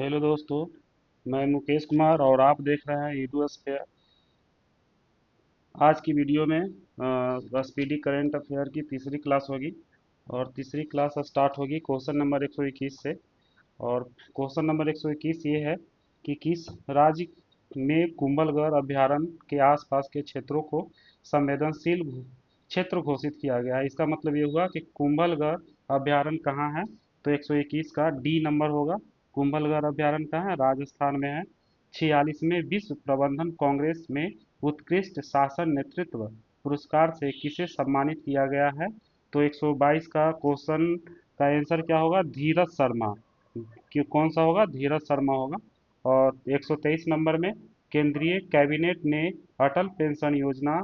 Hello दोस्तों। मैं मुकेश कुमार और आप देख रहे हैं ईडू स्फेयर। आज की वीडियो में स्पीडी करंट अफेयर की तीसरी क्लास होगी। और तीसरी क्लास स्टार्ट होगी क्वेश्चन नंबर 121 से। और क्वेश्चन नंबर 121 ये है कि किस राज्य में कुंभलगढ़ अभयारण्य के आसपास के क्षेत्रों को संवेदनशील क्षेत्र घोषित किया गया है। इसका मतलब ये हुआ कि कुंभलगढ़ अभयारण्य कहाँ है। तो 121 का डी नंबर होगा। कुंभलगढ़ अभयारण्य कहाँ है? राजस्थान में है। 46वें विश्व प्रबंधन कांग्रेस में उत्कृष्ट शासन नेतृत्व पुरस्कार से किसे सम्मानित किया गया है? तो 122 का क्वेश्चन का आंसर क्या होगा? धीरज शर्मा। कि कौन सा होगा? धीरज शर्मा होगा। और 123 नंबर में केंद्रीय कैबिनेट ने अटल पेंशन योजना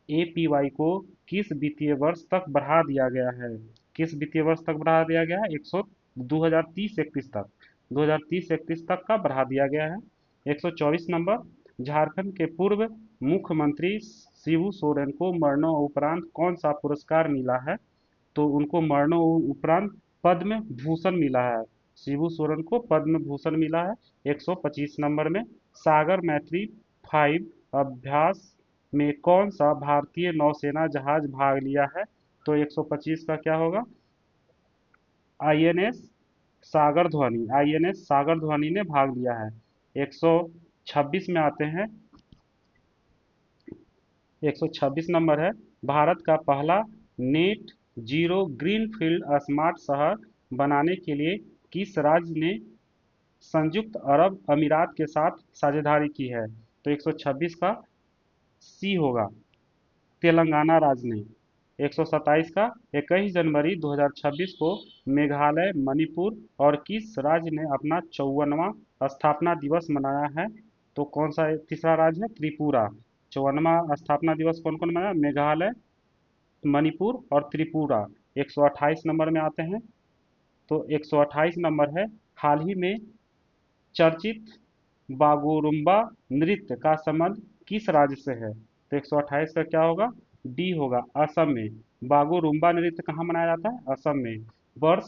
एपीवाई को किस वित्तीय वर्ष तक बढ़ा दिया गया है? किस वित्तीय वर्ष तक बढ़ा दिया गया है? 2030-31 तक। 2030-31 तक का बढ़ा दिया गया है। 124 नंबर झारखंड के पूर्व मुख्यमंत्री शिबू सोरेन को मरणोपरांत कौन सा पुरस्कार मिला है? तो उनको मरणोपरांत पद्म भूषण मिला है। शिबू सोरेन को पद्म भूषण मिला है। 125 नंबर में सागर मैत्री 5 अभ्यास में कौन सा भारतीय नौसेना जहाज भाग लिया है? तो 125 का क्या होगा? आईएनएस सागर ध्वनि। आईएनएस सागर ध्वनि ने भाग लिया है। 126 में आते हैं। 126 नंबर है भारत का पहला नेट जीरो ग्रीनफील्ड स्मार्ट शहर बनाने के लिए किस राज्य ने संयुक्त अरब अमीरात के साथ साझेदारी की है? तो 126 का सी होगा, तेलंगाना राज्य ने। 127 का 21 जनवरी 2026 को मेघालय, मणिपुर और किस राज्य ने अपना 54वां स्थापना दिवस मनाया है? तो कौन सा तीसरा राज्य है? त्रिपुरा। 54वां स्थापना दिवस कौन कौन मनाया? मेघालय, मणिपुर और त्रिपुरा। 128 नंबर में आते हैं। तो 128 नंबर है हाल ही में चर्चित बागुरुम्बा नृत्य का संबंध किस राज्य से है? तो 128 का क्या होगा? डी होगा, असम में। बागुरुम्बा नृत्य कहाँ मनाया जाता है? असम में। वर्ष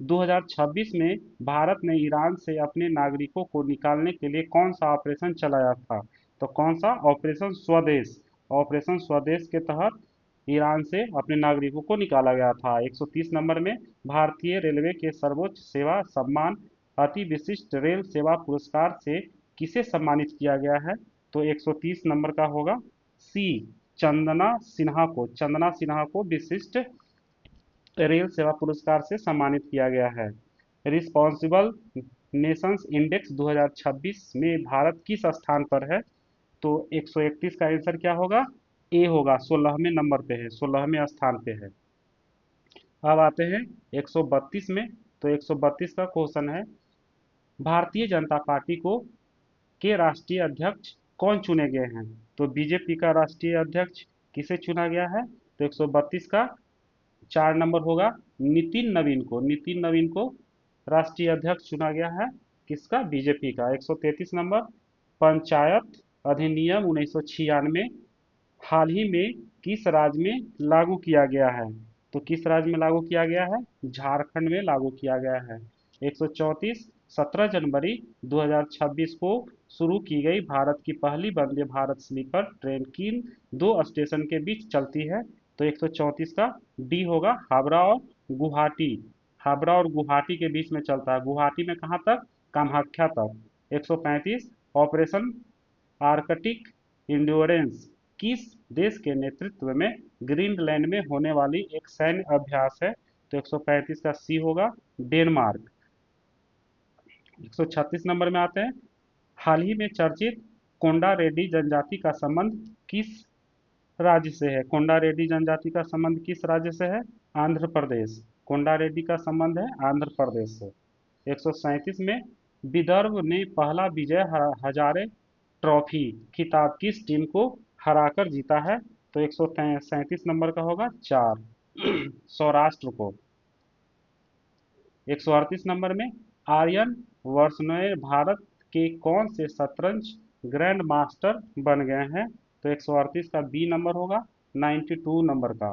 2026 में भारत ने ईरान से अपने नागरिकों को निकालने के लिए कौन सा ऑपरेशन चलाया था? तो कौन सा? ऑपरेशन स्वदेश। ऑपरेशन स्वदेश के तहत ईरान से अपने नागरिकों को निकाला गया था। 130 नंबर में भारतीय रेलवे के सर्वोच्च सेवा सम्मान अति विशिष्ट रेल सेवा पुरस्कार से किसे सम्मानित किया गया है? तो 130 नंबर का होगा सी, चंदना सिन्हा को। चंदना सिन्हा को विशिष्ट रेल सेवा पुरस्कार से सम्मानित किया गया है। रिस्पॉन्सिबल नेशंस इंडेक्स 2026 में भारत किस स्थान पर है? तो 131 का आंसर क्या होगा? ए होगा, 16वें नंबर पे है, 16वें स्थान पे है। अब आते हैं 132 में। तो 132 का क्वेश्चन है भारतीय जनता पार्टी को के राष्ट्रीय अध्यक्ष कौन चुने गए हैं? तो बीजेपी का राष्ट्रीय अध्यक्ष किसे चुना गया है? तो 132 का 4 नंबर होगा नितिन नवीन को। नितिन नवीन को राष्ट्रीय अध्यक्ष चुना गया है। किसका? बीजेपी का। 133 नंबर पंचायत अधिनियम 1996 हाल ही में किस राज्य में लागू किया गया है? तो किस राज्य में लागू किया गया है? झारखंड में लागू किया गया है। 134 17 जनवरी 2026 को शुरू की गई भारत की पहली वंदे भारत स्लीपर ट्रेन किन दो स्टेशन के बीच चलती है? तो 134 का डी होगा, हावड़ा और गुवाहाटी। हावड़ा और गुवाहाटी के बीच में चलता है। गुवाहाटी में कहाँ तक? कामाख्या तक। 135 ऑपरेशन आर्कटिक इंड्योरेंस किस देश के नेतृत्व में ग्रीनलैंड में होने वाली एक सैन्य अभ्यास है? तो 135 का सी होगा, डेनमार्क। 136 नंबर में आते हैं हाल ही में चर्चित कोंडा रेड्डी जनजाति का संबंध किस राज्य से है? कोंडा रेड्डी जनजाति का संबंध किस राज्य से है? आंध्र प्रदेश। कोंडा रेड्डी का संबंध है आंध्र प्रदेश से। 137 में विदर्भ ने पहला विजय हजारे ट्रॉफी खिताब किस टीम को हराकर जीता है? तो 137 नंबर का होगा 4, सौराष्ट्र को। 138 नंबर में आर्यन वर्सनोय भारत के कौन से शतरंज ग्रैंड मास्टर बन गए हैं? तो 138 का बी नंबर होगा, 92 नंबर का।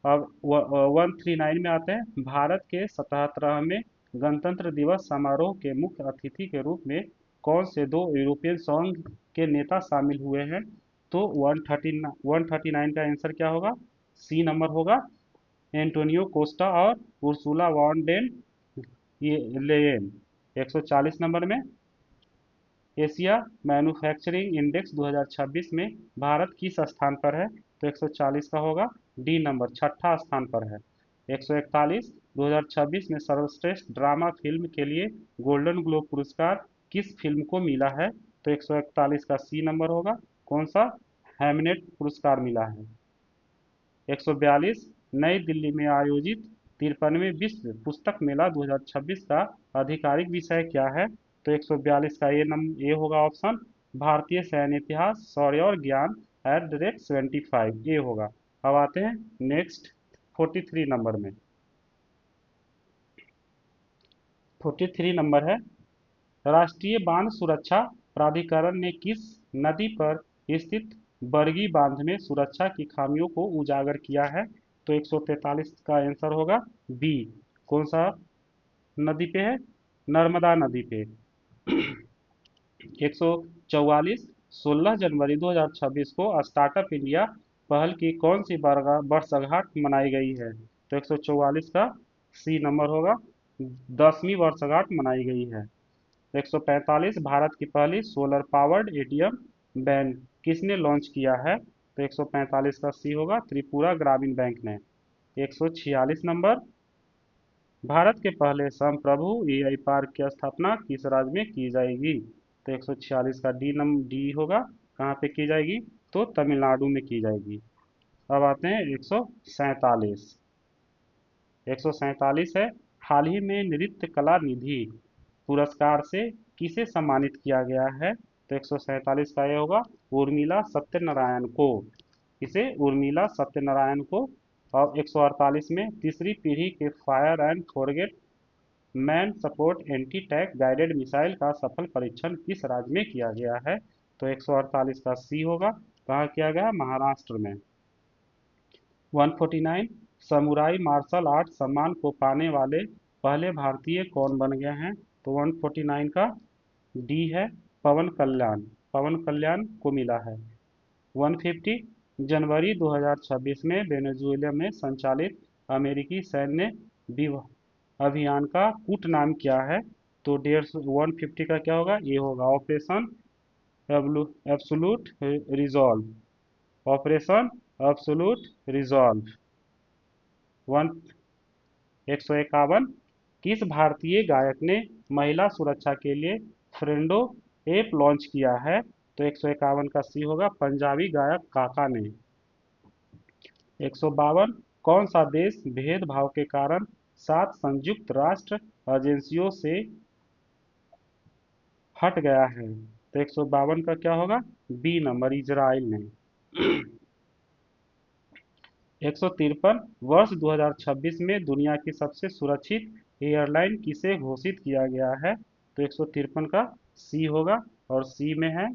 अब 139 में आते हैं भारत के 77वें गणतंत्र दिवस समारोह के मुख्य अतिथि के रूप में कौन से दो यूरोपियन संघ के नेता शामिल हुए हैं? तो 139 का आंसर क्या होगा? सी नंबर होगा। एंटोनियो कोस्टा और Ursula von der Leyen. 140 number में एशिया मैन्युफैक्चरिंग इंडेक्स 2026 में भारत किस स्थान पर है? तो 140 का होगा डी नंबर, छठा स्थान पर है। 141 2026 में सर्वश्रेष्ठ ड्रामा फिल्म के लिए गोल्डन ग्लोब पुरस्कार किस फिल्म को मिला है? तो 141 का सी नंबर होगा। कौन सा? हैमनेट पुरस्कार मिला है। 142 नई दिल्ली में आयोजित 53वें विश्व पुस्तक मेला 2026 का आधिकारिक विषय क्या है? तो 142 का ये होगा ऑप्शन, भारतीय सैन्य इतिहास, शौर्य और ज्ञान @75 ये होगा। अब आते हैं नेक्स्ट 43 नंबर में। 43 नंबर है, राष्ट्रीय बांध सुरक्षा प्राधिकरण ने किस नदी पर स्थित बरगी बांध में सुरक्षा की खामियों को उजागर किया है? तो 143 का आंसर होगा बी। कौन सा नदी पे है? नर्मदा नदी पे। 144 16 जनवरी 2026 को स्टार्टअप इंडिया पहल की कौन सी वर्षगांठ मनाई गई है? तो 144 का सी नंबर होगा, 10वीं वर्षगांठ मनाई गई है। 145 भारत की पहली सोलर पावर्ड एटीएम बैंक किसने लॉन्च किया है? तो 145 का सी होगा, त्रिपुरा ग्रामीण बैंक ने। 146 नंबर, भारत के पहले संप्रभु एआई पार्क की स्थापना किस राज्य में की जाएगी? तो 146 का डी होगा, कहाँ पे की जाएगी? तो तमिलनाडु में की जाएगी। अब आते हैं 147। 147 है, हाल ही में नृत्य कला निधि पुरस्कार से किसे सम्मानित किया गया है? तो 147 का ये होगा, उर्मिला सत्यनारायण को। इसे उर्मिला सत्यनारायण को। और 148 में तीसरी पीढ़ी के fire and forget man support anti tank guided missile का सफल परीक्षण किस राज्य में किया गया है? तो 148 का सी होगा, कहाँ किया गया? महाराष्ट्र में। 149 समुराई मार्शल आर्ट सम्मान को पाने वाले पहले भारतीय कौन बन गए हैं? तो 149 का डी है, पवन कल्याण। पवन कल्याण को मिला है। 150 जनवरी 2026 में वेनेजुएला में संचालित अमेरिकी सैन्य अभियान का कूट नाम क्या है? तो 150 का क्या होगा? ये होगा operation absolute resolve. Operation absolute resolve. One 151 किस भारतीय गायक ने महिला सुरक्षा के लिए फ्रेंडो ऐप लॉन्च किया है? तो 151 का सी होगा, पंजाबी गायक काका ने। 152 कौन सा देश भेदभाव के कारण 7 संयुक्त राष्ट्र एजेंसियों से हट गया है? तो 152 का क्या होगा? बी नंबर, इजराइल ने। 153 वर्ष 2026 में दुनिया की सबसे सुरक्षित एयरलाइन किसे घोषित किया गया है? तो 153 का सी होगा, और सी में है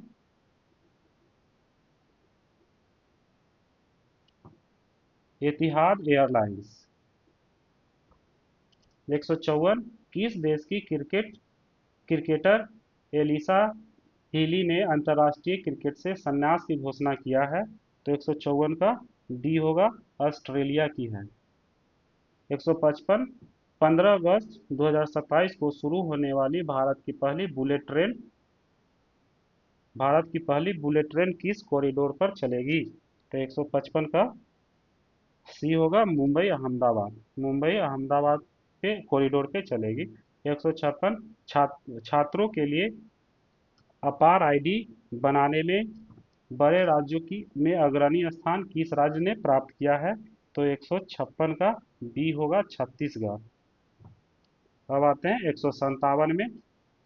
एतिहाद एयरलाइंस। 154 किस देश की क्रिकेटर एलिसा हीली ने अंतर्राष्ट्रीय क्रिकेट से संन्यास की घोषणा किया है? तो 154 का डी होगा, ऑस्ट्रेलिया की है। 155 15 अगस्त 2027 को शुरू होने वाली भारत की पहली बुलेट ट्रेन किस कॉरिडोर पर चलेगी? तो 155 का सी होगा, मुंबई अहमदाबाद। मुंबई अहमदाबाद के कॉरिडोर पे चलेगी। 156 छात्रों के लिए अपार आईडी बनाने में बड़े राज्यों की में अग्रणी स्थान किस राज्य ने प्राप्त किया है? तो 156 का बी होगा, छत्तीसगढ़। अब आते हैं 157 में।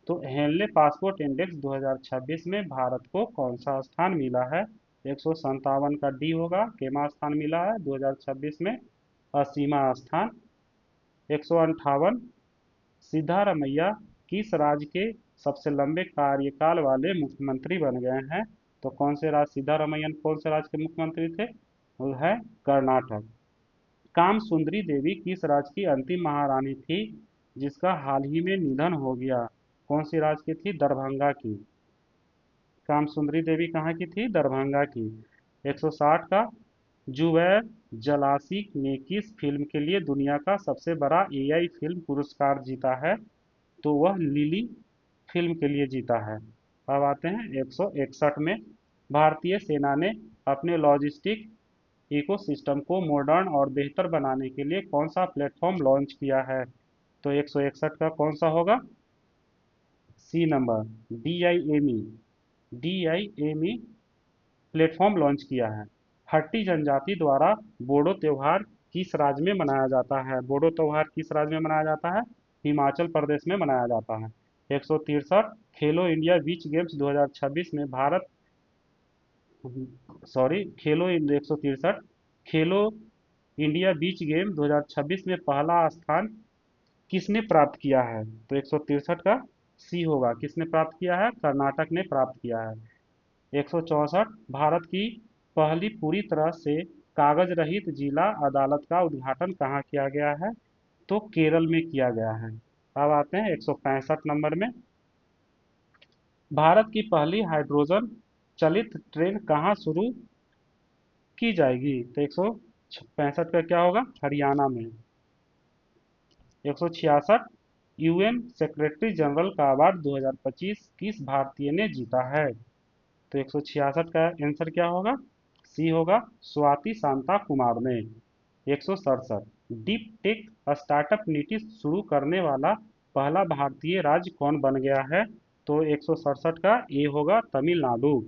तो हेनले पासपोर्ट इंडेक्स 2026 में भारत को कौन सा स्थान मिला है? 157 का डी होगा, केमा स्थान मिला है 2026 में? 80वां स्थान। 158 सिद्धारमैया किस राज्य के सबसे लंबे कार्यकाल वाले मुख्यमंत्री बन गए हैं? तो कौन से राज्य, सिद्धारमैया कौन से राज्य के मुख्यमंत्री थे? वो है कर्नाटक। काम सुंदरी देवी किस राज्य की अंतिम महारानी थी जिसका हाल ही में निधन हो गया? कौन सी राज्य की थी? दरभंगा की। कामसुंदरी देवी कहाँ की थी? दरभंगा की। 160 का, जुबैर जलासी ने किस फिल्म के लिए दुनिया का सबसे बड़ा एआई फिल्म पुरस्कार जीता है? तो वह लिली फिल्म के लिए जीता है। अब आते हैं 161 में। भारतीय सेना ने अपने लॉजिस्टिक इकोसिस्टम को मॉडर्न और बेहतर बनाने के लिए कौन सा प्लेटफॉर्म लॉन्च किया है? तो 161 का कौन सा होगा? C number, D I M E platform launch किया है। हट्टी जनजाति द्वारा बोडो त्योहार किस राज्य में मनाया जाता है? बोडो त्योहार किस राज्य में मनाया जाता है? हिमाचल प्रदेश में मनाया जाता है। 163, खेलो इंडिया बीच गेम्स 2026 में भारत, सॉरी, खेलो 163, खेलो इंडिया बीच गेम 2026 में पहला स्थान किसने प्राप्त किया है? तो 163 का सी होगा, किसने प्राप्त किया है? कर्नाटक ने प्राप्त किया है। 164, भारत की पहली पूरी तरह से कागज रहित जिला अदालत का उद्घाटन कहाँ किया गया है? तो केरल में किया गया है। अब आते हैं 165 नंबर में। भारत की पहली हाइड्रोजन चलित ट्रेन कहाँ शुरू की जाएगी? तो 165 का क्या होगा? हरियाणा में। 166, यूएन सेक्रेटरी जनरल का अवार्ड 2025 किस भारतीय ने जीता है? तो 166 का आंसर क्या होगा? सी होगा, स्वाति शांता कुमार ने। 167, डीप टेक स्टार्टअप नीति शुरू करने वाला पहला भारतीय राज्य कौन बन गया है? तो 167 का ए होगा, तमिलनाडु।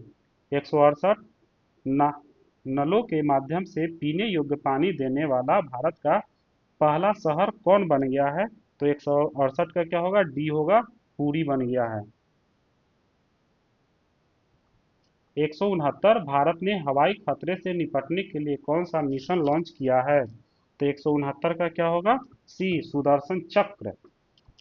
168, न, नलों के माध्यम से पीने योग्य पानी देने वाला भारत का पहला शहर कौन बन गया है? तो 168 का क्या होगा? डी होगा, पुरी बन गया है। 169, भारत ने हवाई खतरे से निपटने के लिए कौन सा मिशन लॉन्च किया है? तो 169 का क्या होगा? सी, सुदर्शन चक्र।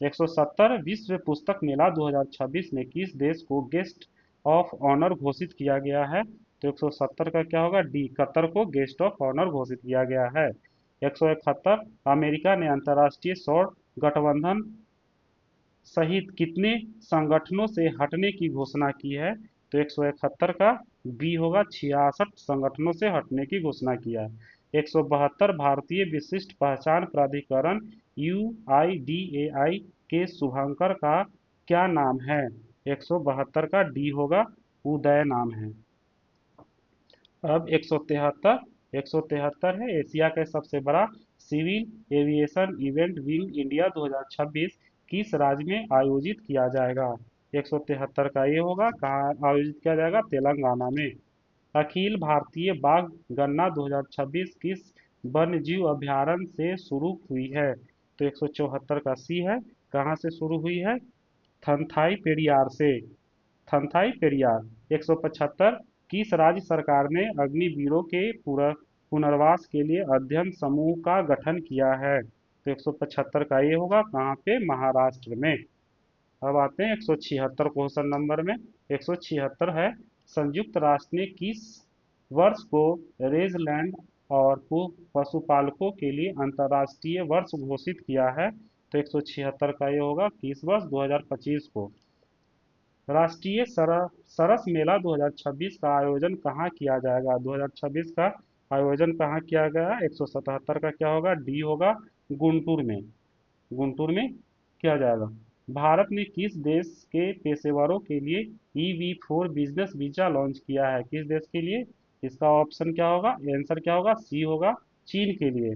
170, विश्व पुस्तक मेला 2026 में किस देश को गेस्ट ऑफ ऑनर घोषित किया गया है? तो 170 का क्या होगा? डी, कतर को गेस्ट ऑफ ऑनर घोषित किया गया है। 171, अमेरिका ने अंतर्राष्ट्रीय सौर गठबंधन सहित कितने संगठनों से हटने की घोषणा की है? तो 171 का बी होगा, 66 संगठनों से हटने की घोषणा किया है। 172, भारतीय विशिष्ट पहचान प्राधिकरण UIDAI के शुभंकर का क्या नाम है? 172 का डी होगा, उदय नाम है। अब 173 है, एशिया का सबसे बड़ा civil aviation event Wing India 2026 किस राज्य में आयोजित किया जाएगा? 173 का ये होगा, कहाँ आयोजित किया जाएगा? तेलंगाना में। अखिल भारतीय बाघ गणना 2026 किस वन्य जीव अभयारण्य से शुरू हुई है? तो 174 का सी है, कहाँ से शुरू हुई है? थंथाई पेरियार से। थंथाई पेरियार। 175, किस राज्य सरकार ने अग्निवीरों के पुनर्वास के लिए अध्ययन समूह का गठन किया है? तो 175 का ये होगा, कहाँ पे? महाराष्ट्र में। अब आते हैं 176 क्वेश्चन नंबर में। 176 है, संयुक्त राष्ट्र ने किस वर्ष को रेजलैंड और पशुपालकों के लिए अंतर्राष्ट्रीय वर्ष घोषित किया है? तो 176 का ये होगा, किस वर्ष? 2025 को। राष्ट्रीय सरस मेला 2026 का आयोजन कहाँ किया जाएगा? 2026 का आयोजन कहाँ किया गया? 177 का क्या होगा? डी होगा, गुंटूर में। गुंटूर में किया जाएगा। भारत ने किस देश के पेशेवरों के लिए EB4 बिजनेस वीजा लॉन्च किया है? किस देश के लिए? इसका ऑप्शन क्या होगा? आंसर क्या होगा? सी होगा, चीन के लिए।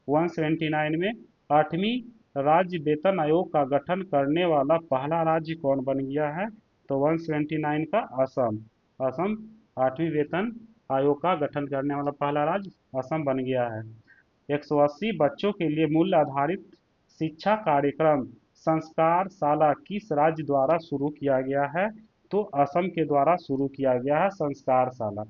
179 में, 8वीं राज्य वेतन आयोग का गठन करने वाला पहला राज्य कौन बन गया है? तो 179 का असम। असम 8वीं वेतन आयोग का गठन करने वाला पहला राज्य असम बन गया है। 180, बच्चों के लिए मूल्य आधारित शिक्षा कार्यक्रम संस्कार शाला किस राज्य द्वारा शुरू किया गया है? तो असम के द्वारा शुरू किया गया है संस्कार शाला।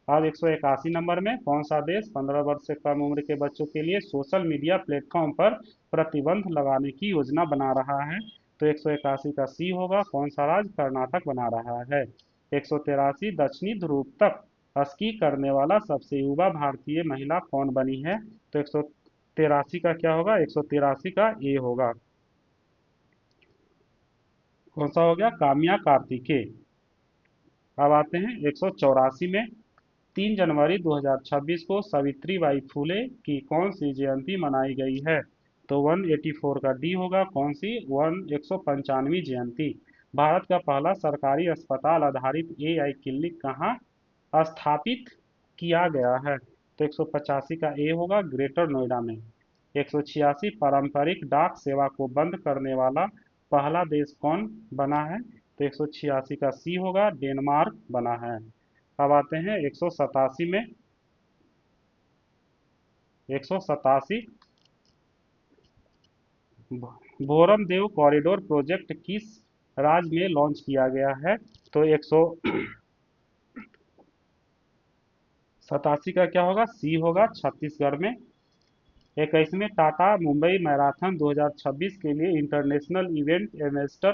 अब 181 नंबर में, कौन सा देश 15 वर्ष से कम उम्र के बच्चों के लिए सोशल मीडिया प्लेटफॉर्म पर प्रतिबंध लगाने की योजना बना रहा है? तो 181 का सी होगा, कौन सा राज्य? कर्नाटक बना रहा है। 183, दक्षिणी ध्रुव तक स्की करने वाला सबसे युवा भारतीय महिला कौन बनी है? तो 183 का क्या होगा? 183 का ए होगा। कौन सा हो गया? काम्या कार्तिकेय। अब आते हैं 184 में। 3 जनवरी 2026 को सावित्रीबाई फुले की कौन सी जयंती मनाई गई है? तो 184 का डी होगा। कौन सी? 195वीं जयंती। भारत का पहला सरकारी अस्पताल आधारित एआई क्लिनिक कहाँ स्थापित किया गया है? तो 185 का ए होगा, ग्रेटर नोएडा में। 186, पारंपरिक डाक सेवा को बंद करने वाला पहला देश कौन बना है? तो 186 का सी होगा, डेनमार्क बना है। अब आते हैं 187 में। 187, भोरम देव कॉरिडोर प्रोजेक्ट किस राज्य में लॉन्च किया गया है? तो 187 का क्या होगा? सी होगा, छत्तीसगढ़ में। 21 में, टाटा मुंबई मैराथन 2026 के लिए इंटरनेशनल इवेंट एम्बेसडर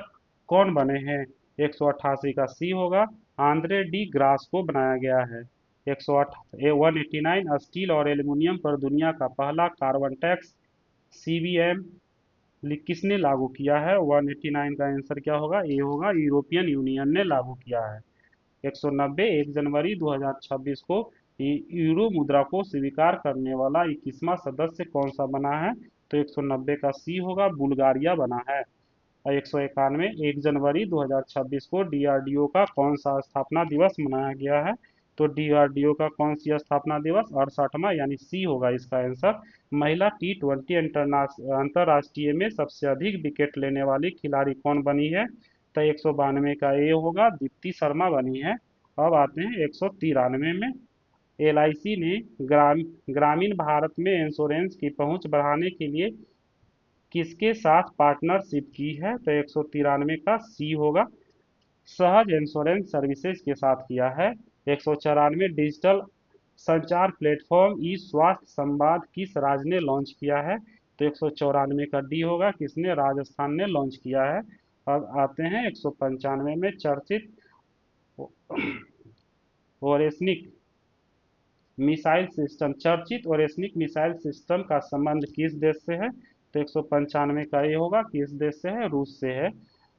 कौन बने हैं? 188 का सी होगा, आंद्रे डी ग्रास को बनाया गया है। 189, स्टील और एल्युमिनियम पर दुनिया का पहला कार्बन टैक्स सीबीएम किसने लागू किया है? 189 का आंसर क्या होगा? ए होगा, यूरोपियन यूनियन ने लागू किया है। 190, 1 जनवरी 2026 को यूरो मुद्रा को स्वीकार करने वाला 21वां सदस्य कौन सा बना है? तो 190 का सी होगा, बुल्गारिया बना है। और 191, 1 जनवरी 2026 को डीआरडीओ का कौन सा स्थापना दिवस मनाया गया है? तो डीआरडीओ का कौन सी स्थापना दिवस? 68वां, यानी सी होगा इसका आंसर। महिला T20 अंतर्राष्ट्रीय में सबसे अधिक विकेट लेने वाली खिलाड़ी कौन बनी है? तो 192 का ए होगा, दीप्ति शर्मा बनी है। अब आते हैं 193 में। एलआईसी ने ग्रामीण भारत में इंश्योरेंस की पहुंच बढ़ाने के लिए किसके साथ पार्टनरशिप की है? तो 193 का सी होगा, सहज इंश्योरेंस सर्विसेज के साथ किया है। 194, डिजिटल संचार प्लेटफॉर्म ई स्वास्थ्य संवाद किस राज्य ने लॉन्च किया है? तो 194 का डी होगा, किसने? राजस्थान ने लॉन्च किया है। अब आते हैं 195 में। चर्चित ओरेस्निक मिसाइल सिस्टम, चर्चित ओरेस्निक मिसाइल सिस्टम का संबंध किस देश से है? तो 195 का ये होगा, किस देश से है? रूस से है।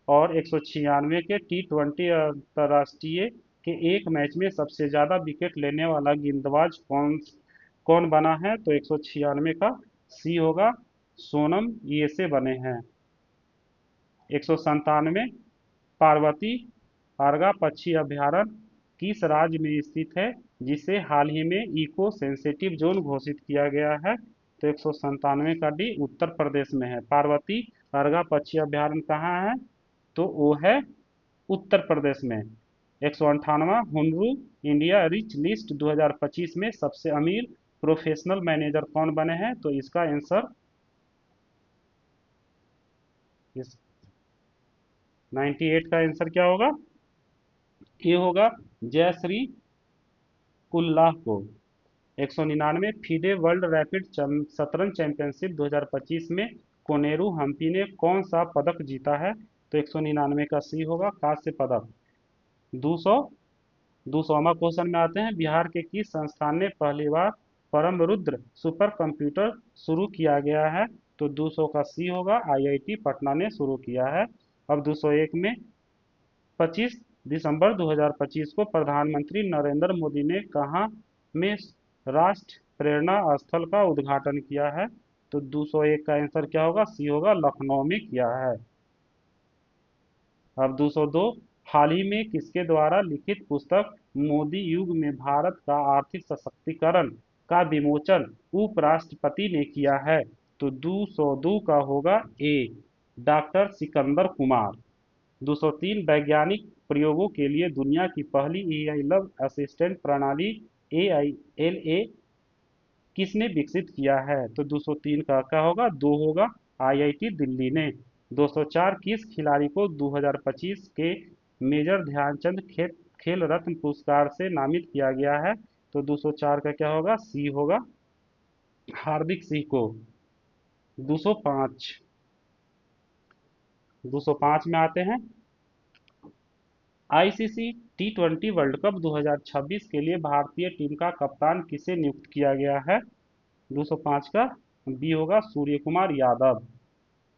और 196 के T20 अंतर्राष्ट्रीय के एक मैच में सबसे ज्यादा विकेट लेने वाला गेंदबाज कौन कौन बना है? तो 196 का सी होगा, सोनम ये से बने हैं। 197, पार्वती अर्गा पक्षी अभयारण्य किस राज्य में स्थित है, जिसे हाल ही में इको सेंसिटिव जोन घोषित किया गया है? तो 197 का डी, उत्तर प्रदेश में है। पार्वती अर्गा पक्षी अभयारण्य कहाँ है? तो वो है उत्तर प्रदेश में। 198, हुनरू इंडिया रिच लिस्ट 2025 में सबसे अमीर प्रोफेशनल मैनेजर कौन बने हैं? तो इसका आंसर इस 98 का आंसर क्या होगा? ये होगा, जयश्री उल्लाह को। 199, फिडे वर्ल्ड रैपिड शतरंज चैंपियनशिप 2025 में कोनेरू हम्पी ने कौन सा पदक जीता है? तो 199 का सी होगा, कांस्य पदक। 200 200वां क्वेश्चन में आते हैं। बिहार के किस संस्थान ने पहली बार परम रुद्र सुपर कंप्यूटर शुरू किया गया है? तो 200 का सी होगा, आईआईटी पटना ने शुरू किया है। अब 201 में, 25 दिसंबर 2025 को प्रधानमंत्री नरेंद्र मोदी ने कहाँ में राष्ट्र प्रेरणा स्थल का उद्घाटन किया है? तो 201 का आंसर क्या होगा? सी होगा, लखनऊ में किया है। अब 202, हाल ही में किसके द्वारा लिखित पुस्तक मोदी युग में भारत का आर्थिक सशक्तिकरण का विमोचन उपराष्ट्रपति ने किया है? तो 202 का होगा ए, डॉक्टर सिकंदर कुमार। 203, वैज्ञानिक प्रयोगों के लिए दुनिया की पहली एआई लव असिस्टेंट प्रणाली AILA किसने विकसित किया है? तो 203 का क्या होगा? दो होगा, आईआईटी दिल्ली ने। 204, किस खिलाड़ी को 2025 के मेजर ध्यानचंद खेल रत्न पुरस्कार से नामित किया गया है? तो 204 का क्या होगा? सी होगा, हार्दिक सिंह को। 205, 205 में आते हैं। आईसीसी T20 वर्ल्ड कप 2026 के लिए भारतीय टीम का कप्तान किसे नियुक्त किया गया है? 205 का बी होगा, सूर्य कुमार यादव।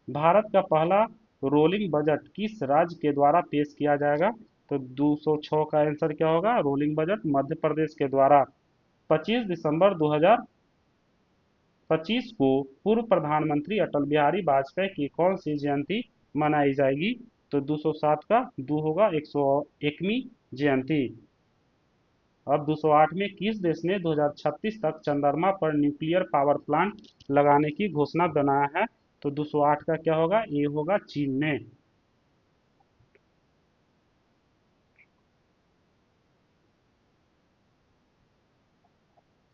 भारत का पहला रोलिंग बजट किस राज्य के द्वारा पेश किया जाएगा? तो 206 का आंसर क्या होगा? रोलिंग बजट मध्य प्रदेश के द्वारा। 25 दिसंबर 2025 को पूर्व प्रधानमंत्री अटल बिहारी वाजपेयी की कौन सी जयंती मनाई जाएगी? तो 207 का दो होगा 101वीं जयंती। अब 208 में किस देश ने 2036 तक चंद्रमा पर न्यूक्लियर पावर प्लांट लगाने की घोषणा बनाया है? तो 208 का क्या होगा? ए होगा चीन ने।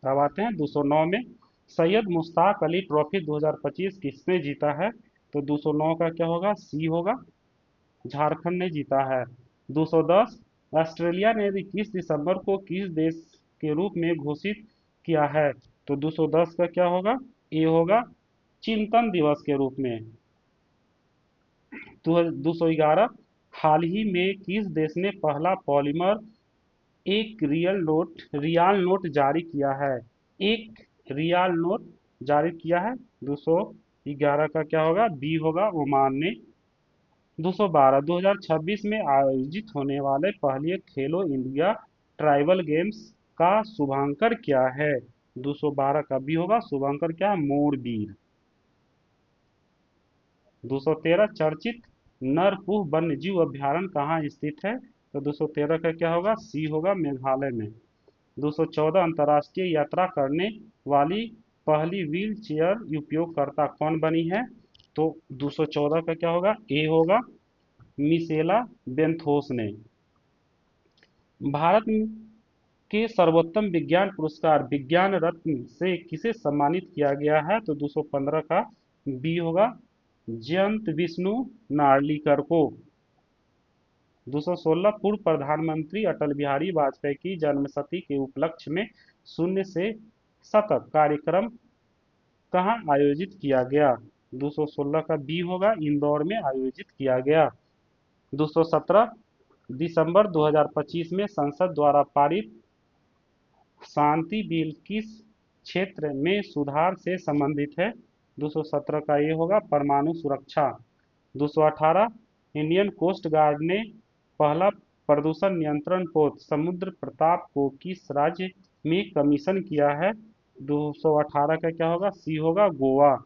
अब आते हैं 209 में, सैयद मुश्ताक अली ट्रॉफी 2025 किसने जीता है? तो 209 का क्या होगा? सी होगा, झारखंड ने जीता है। 210, ऑस्ट्रेलिया ने भी किस दिसंबर को किस देश के रूप में घोषित किया है? तो 210 का क्या होगा? ए होगा, चिंतन दिवस के रूप में। 211, हाल ही में किस देश ने पहला पॉलीमर एक रियाल नोट जारी किया है? एक रियाल नोट जारी किया है। 211 का क्या होगा? बी होगा, ओमान ने। 212, 2026 में आयोजित होने वाले पहले खेलो इंडिया ट्राइबल गेम्स का शुभांकर क्या है? 212 का बी होगा, शुभांकर क्या है? मोरबीर। 213, चर्चित नरपुह वन्यजीव अभयारण्य कहाँ स्थित है? तो 213 का क्या होगा? सी होगा, मेघालय में। 214, अंतर्राष्ट्रीय यात्रा करने वाली पहली व्हील चेयर उपयोगकर्ता कौन बनी है? तो 214 का क्या होगा? ए होगा, मिसेला बेंथोस ने। भारत के सर्वोत्तम विज्ञान पुरस्कार विज्ञान रत्न से किसे सम्मानित किया गया है? तो 215 का बी होगा, जयंत विष्णु नार्लिकर को। 216, पूर्व प्रधानमंत्री अटल बिहारी वाजपेयी की जन्मशती के उपलक्ष्य में शून्य से शतक कार्यक्रम कहाँ आयोजित किया गया? 216 का बी होगा, इंदौर में आयोजित किया गया। 217, दिसंबर 2025 में संसद द्वारा पारित शांति बिल किस क्षेत्र में सुधार से संबंधित है? 217 का ये होगा, परमाणु सुरक्षा। 218, इंडियन कोस्ट गार्ड ने पहला प्रदूषण नियंत्रण पोत समुद्र प्रताप को किस राज्य में कमीशन किया है? 218 का क्या होगा? सी होगा, गोवा।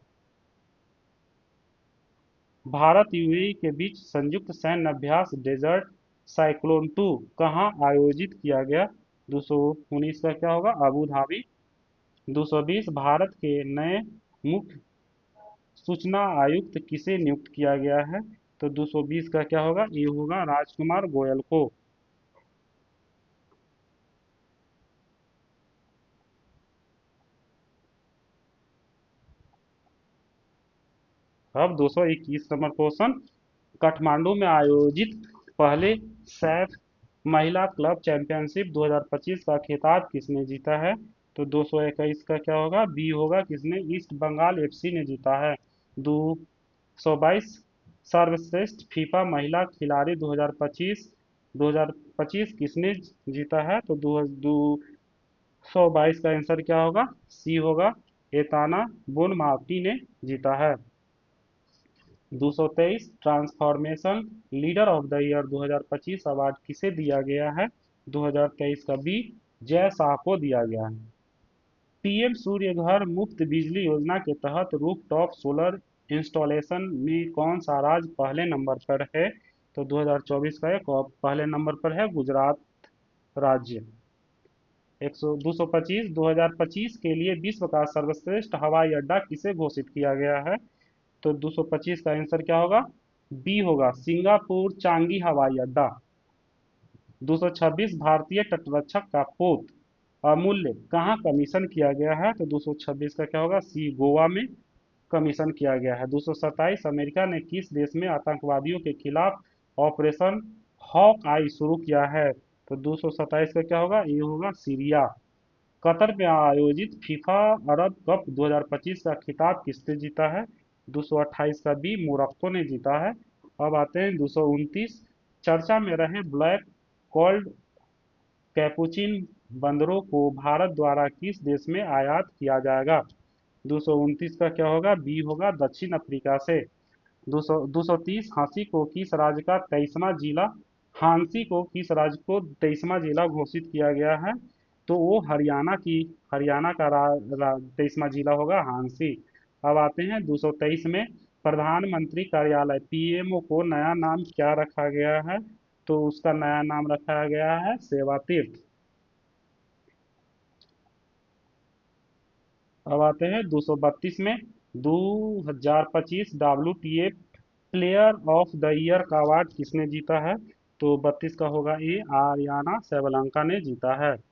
भारत यूएई के बीच संयुक्त सैन्य अभ्यास डेजर्ट साइक्लोन 2 कहाँ आयोजित किया गया? 219 का क्या होगा? Abu Dhabi. 220, भारत के नए मुख्य सूचना आयुक्त किसे नियुक्त किया गया है? तो 220 का क्या होगा? ये होगा, राजकुमार गोयल को। अब 221 नंबर क्वेश्चन, काठमांडू में आयोजित पहले सैफ महिला क्लब चैंपियनशिप 2025 का खिताब किसने जीता है? तो 221 का क्या होगा? बी होगा, किसने? ईस्ट बंगाल एफसी ने जीता है। 222, सर्वश्रेष्ठ फीफा महिला खिलाड़ी 2025 किसने जीता है? तो 222 का आंसर क्या होगा? सी होगा, एताना बोनमार्टी ने जीता है। 223, transformation leader of the year 2025 award किसे दिया गया है? 2023 का बी, जय शाह को दिया गया है। पीएम सूर्य घर मुफ्त बिजली योजना के तहत रूफटॉप सोलर इंस्टॉलेशन में कौन सा राज्य पहले नंबर पर है? तो 2024 का एक और पहले नंबर पर है, गुजरात राज्य। 225 के लिए विश्व का सर्वश्रेष्ठ हवाई अड्डा किसे घोषित किया गया है? तो 225 का आंसर क्या होगा? बी होगा, सिंगापुर चांगी हवाई अड्डा। 226, भारतीय तटरक्षक का पोत अमूल्य कहाँ कमीशन किया गया है? तो 226 का क्या होगा? सी, गोवा में कमीशन किया गया है। 227, अमेरिका ने किस देश में आतंकवादियों के खिलाफ ऑपरेशन हॉक आई शुरू किया है? तो 227 का क्या होगा? ये होगा, सीरिया। कतर में आयोजित फीफा अरब कप 2025 का खिताब किसने जीता है? 228 का बी, मोरक्को ने जीता है। अब आते हैं 229, चर्चा में रहे ब्लैक कॉल्ड कैपुचिन बंदरों को भारत द्वारा किस देश में आयात किया जाएगा? 229 का क्या होगा? बी होगा, दक्षिण अफ्रीका से। 230 हांसी को किस राज्य को 23वां जिला घोषित किया गया है? तो वो हरियाणा का 23वां जिला होगा हांसी। अब आते हैं 223 में, प्रधानमंत्री कार्यालय पीएमओ को नया नाम क्या रखा गया है? तो उसका नया नाम रखा गया है सेवा तीर्थ। अब आते हैं 232 में, 2025 WTA player of the year का अवार्ड किसने जीता है? तो 32 का होगा ए, आर्याना सेवलंका ने जीता है।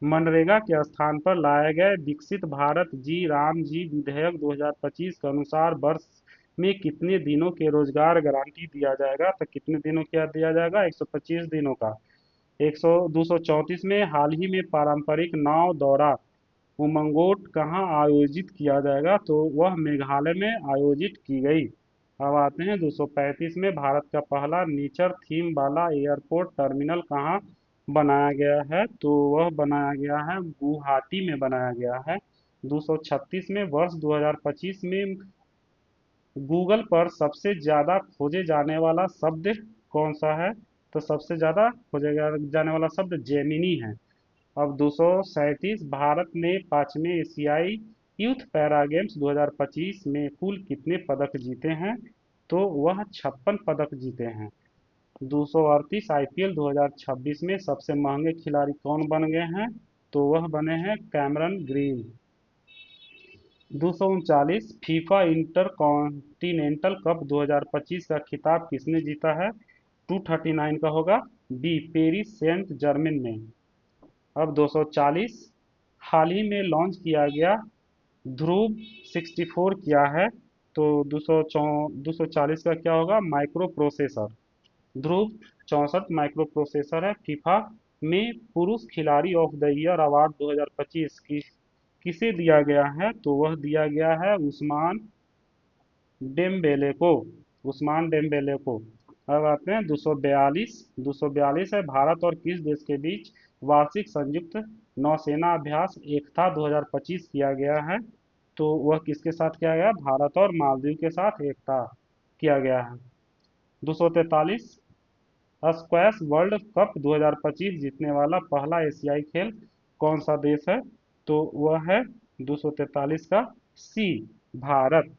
मनरेगा के स्थान पर लाए गए विकसित भारत जी राम जी विधेयक 2025 के अनुसार वर्ष में कितने दिनों के रोजगार गारंटी दिया जाएगा? तो कितने दिनों क्या दिया जाएगा? 125 दिनों का। 234 में, हाल ही में पारंपरिक नाव दौरा उमंगोट कहाँ आयोजित किया जाएगा? तो वह मेघालय में आयोजित की गई। अब आते हैं 235 में, भारत का पहला नेचर थीम वाला एयरपोर्ट टर्मिनल कहाँ बनाया गया है? तो वह बनाया गया है गुवाहाटी में बनाया गया है। 236 में, वर्ष 2025 में गूगल पर सबसे ज्यादा खोजे जाने वाला शब्द कौन सा है? तो सबसे ज्यादा जाने वाला शब्द जेमिनी है। अब 237, भारत ने पांचवें एशियाई यूथ पैरा गेम्स 2025 में कुल कितने पदक जीते हैं? तो वह 56 पदक जीते हैं। 238, आईपीएल 2026 में सबसे महंगे खिलाड़ी कौन बन गए हैं? तो वह बने हैं Cameron green. 239, FIFA inter continental cup 2025 का खिताब किसने जीता है? 239 का होगा बी, पेरिस सेंट जर्मेन ने। अब 240, हाल ही में लॉन्च किया गया ध्रुव 64 क्या है? तो 240 का क्या होगा? Microprocessor. Dhruv 64 microprocessor है। फीफा में पुरुष खिलाड़ी ऑफ द ईयर अवार्ड 2025 किसे दिया गया है? तो वह दिया गया है डेम्बेले को उस्मान डेम्बेले को। अब आते हैं 242 है, भारत और किस देश के बीच वार्षिक संयुक्त नौसेना अभ्यास एकता 2025 किया गया है? तो वह किसके साथ किया गया? भारत और मालदीव के साथ एकता किया गया है। 243, स्क्वैश वर्ल्ड कप 2025 जीतने वाला पहला एशियाई खेल कौन सा देश है? तो वह है 243 का सी, भारत।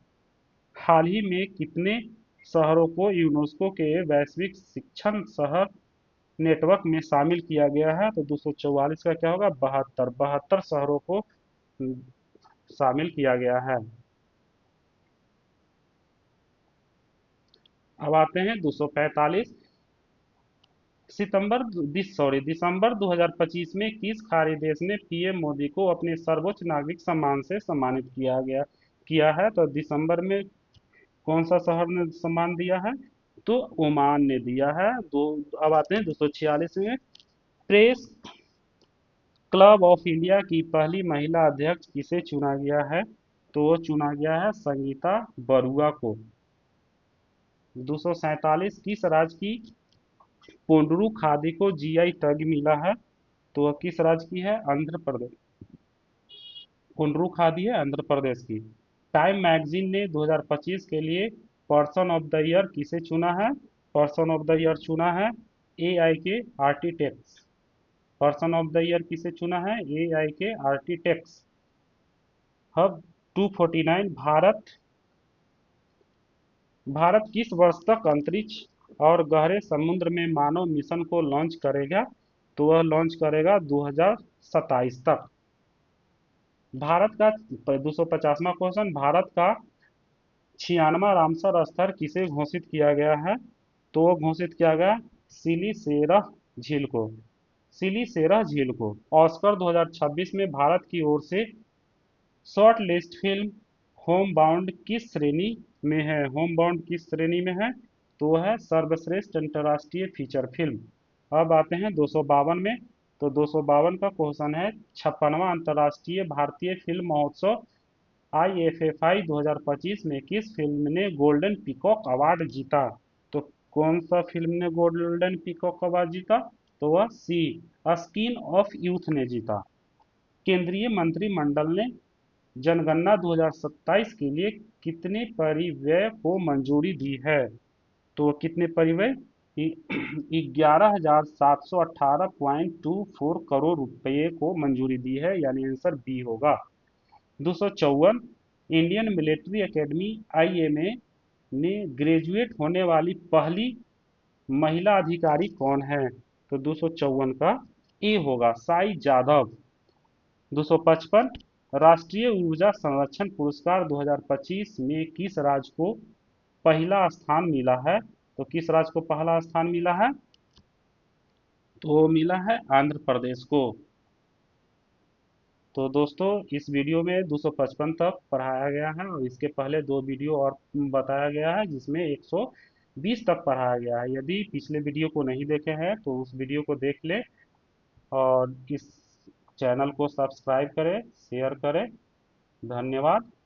हाल ही में कितने शहरों को यूनेस्को के वैश्विक शिक्षण शहर नेटवर्क में शामिल किया गया है? तो 244 का क्या होगा? 72 शहरों को शामिल किया गया है। अब आते हैं 245, दिसंबर 2025 में किस खाड़ी देश ने पीएम मोदी को अपने सर्वोच्च नागरिक सम्मान से सम्मानित किया है? तो दिसंबर में कौन सा शहर ने सम्मान दिया है? तो ओमान ने दिया है। दो अब आते हैं 246 में, प्रेस क्लब ऑफ इंडिया की पहली महिला अध्यक्ष किसे चुना गया है? तो वो चुना गया है संगीता बरुआ को। 247, किस राज्य की पुंडरू खादी को जीआई टैग मिला है? तो वह किस राज्य की है? आंध्र प्रदेश। पुंडरू खादी है आंध्र प्रदेश की। टाइम मैगजीन ने 2025 के लिए पर्सन ऑफ द ईयर किसे चुना है? पर्सन ऑफ द ईयर चुना है एआई के architects. Person of the year किसे चुना है? एआई के आर्किटेक्ट्स। अब 249, भारत किस वर्ष तक अंतरिक्ष और गहरे समुद्र में मानव मिशन को लॉन्च करेगा? तो वह लॉन्च करेगा 2027 तक। भारत का 250वां क्वेश्चन, भारत का 96वां रामसर स्तर किसे घोषित किया गया है? तो वो घोषित किया गया सिलीसेरा झील को। सिलीसेरा झील को। ऑस्कर 2026 में भारत की ओर से short list film home bound किस श्रेणी में है? होम बाउंड किस श्रेणी में है? तो वह है सर्वश्रेष्ठ अंतर्राष्ट्रीय फीचर फिल्म। अब आते हैं 252 में। तो 252 का क्वेश्चन है, 56वां अंतर्राष्ट्रीय भारतीय फिल्म महोत्सव IFFI 2025 में किस फिल्म ने गोल्डन पीकॉक अवार्ड जीता? तो कौन सा फिल्म ने गोल्डन पीकॉक अवार्ड जीता? तो वह सी, स्किन ऑफ यूथ ने जीता। केंद्रीय मंत्रिमंडल ने जनगणना 2027 के लिए कितने परिव्यय को मंजूरी दी है? तो कितने परिव्यय? 11,718.24 को मंजूरी दी है, यानी आंसर बी होगा। 254, इंडियन मिलिट्री एकेडमी आईएमए में ग्रेजुएट होने वाली पहली महिला अधिकारी कौन है? तो 254 का ए होगा, साई जादव। 255, राष्ट्रीय ऊर्जा संरक्षण पुरस्कार 2025 में किस राज्य को पहला स्थान मिला है? तो किस राज्य को पहला स्थान मिला है? तो मिला है आंध्र प्रदेश को। तो दोस्तों, इस वीडियो में 255 तक पढ़ाया गया है, और इसके पहले दो वीडियो और बताया गया है जिसमें 120 तक पढ़ाया गया है। यदि पिछले वीडियो को नहीं देखे हैं तो उस वीडियो को देख ले, और इस चैनल को सब्सक्राइब करें, शेयर करें। धन्यवाद।